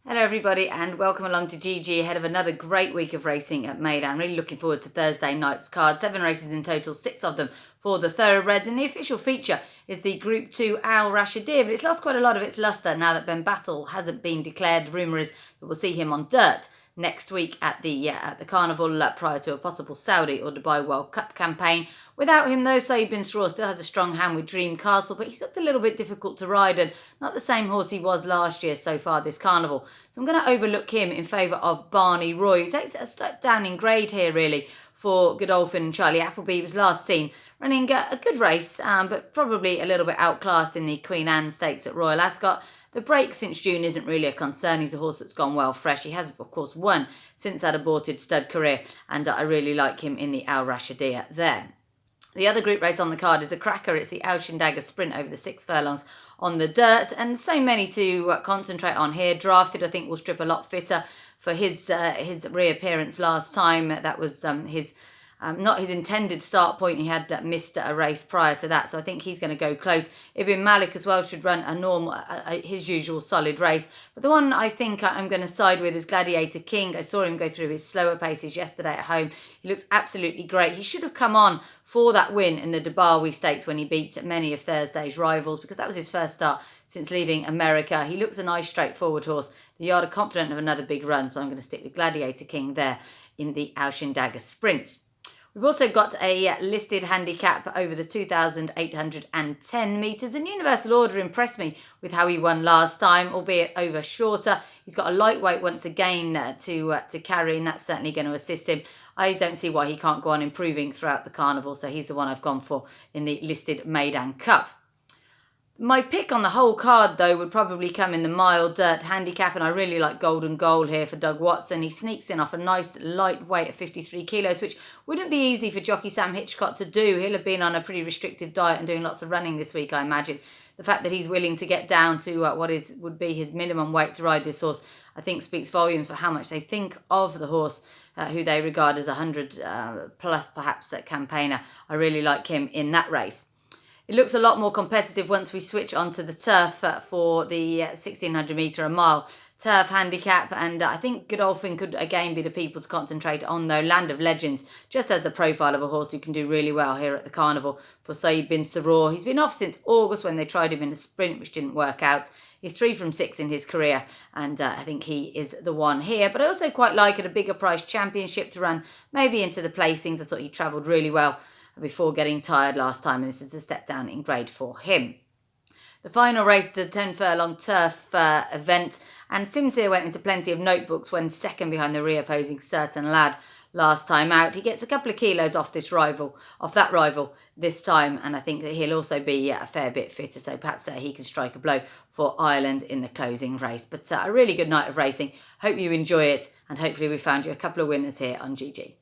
Hello everybody and welcome along to GG ahead of another great week of racing at Meydan. Really looking forward to Thursday night's card. 7 races in total, 6 of them for the thoroughbreds, and the official feature is the Group 2 Rasheed, but it's lost quite a lot of its lustre now that Ben Battle hasn't been declared. The rumour is that we'll see him on dirt next week at the Carnival prior to a possible Saudi or Dubai World Cup campaign. Without him though, Saeed bin Straw still has a strong hand with Dream Castle, but he's looked a little bit difficult to ride and not the same horse he was last year so far this Carnival. So I'm going to overlook him in favour of Barney Roy, who takes a step down in grade here really for Godolphin and Charlie Appleby. He was last seen running a good race, but probably a little bit outclassed in the Queen Anne Stakes at Royal Ascot. The break since June isn't really a concern. He's a horse that's gone well fresh. He has, of course, won since that aborted stud career, and I really like him in the Al Rasheed there. The other group race on the card is a cracker. It's the Dagger Sprint over the 6 furlongs on the dirt, and so many to concentrate on here. Drafted, I think, will strip a lot fitter for his reappearance last time. That was his not his intended start point. He had missed a race prior to that, so I think he's going to go close. Ibn Malik as well should run a normal, his usual solid race. But the one I think I'm going to side with is Gladiator King. I saw him go through his slower paces yesterday at home. He looks absolutely great. He should have come on for that win in the Dubai Stakes when he beat many of Thursday's rivals, because that was his first start since leaving America. He looks a nice straightforward horse. The yard are confident of another big run, so I'm going to stick with Gladiator King there in the Dagger Sprint. We've also got a listed handicap over the 2,810 metres, and Universal Order impressed me with how he won last time, albeit over shorter. He's got a lightweight once again to carry, and that's certainly going to assist him. I don't see why he can't go on improving throughout the Carnival, so he's the one I've gone for in the listed Meydan Cup. My pick on the whole card, though, would probably come in the mile dirt handicap, and I really like Golden Goal here for Doug Watson. He sneaks in off a nice light weight of 53 kilos, which wouldn't be easy for jockey Sam Hitchcock to do. He'll have been on a pretty restrictive diet and doing lots of running this week, I imagine. The fact that he's willing to get down to would be his minimum weight to ride this horse, I think speaks volumes for how much they think of the horse, who they regard as 100 plus perhaps campaigner. I really like him in that race. It looks a lot more competitive once we switch onto the turf for the 1,600 metre a mile turf handicap, and I think Godolphin could again be the people to concentrate on, though. Land of Legends just has the profile of a horse who can do really well here at the Carnival for Saeed bin Straw. He's been off since August when they tried him in a sprint, which didn't work out. He's 3 from 6 in his career, and I think he is the one here. But I also quite like at a bigger price championship to run maybe into the placings. I thought he travelled really well before getting tired last time, and this is a step down in grade for him. The final race is a 10 furlong turf event, and Sims here went into plenty of notebooks when second behind the reopposing Certain Lad last time out. He gets a couple of kilos off that rival this time, and I think that he'll also be a fair bit fitter, so perhaps he can strike a blow for Ireland in the closing race. But a really good night of racing. Hope you enjoy it, and hopefully we found you a couple of winners here on GG.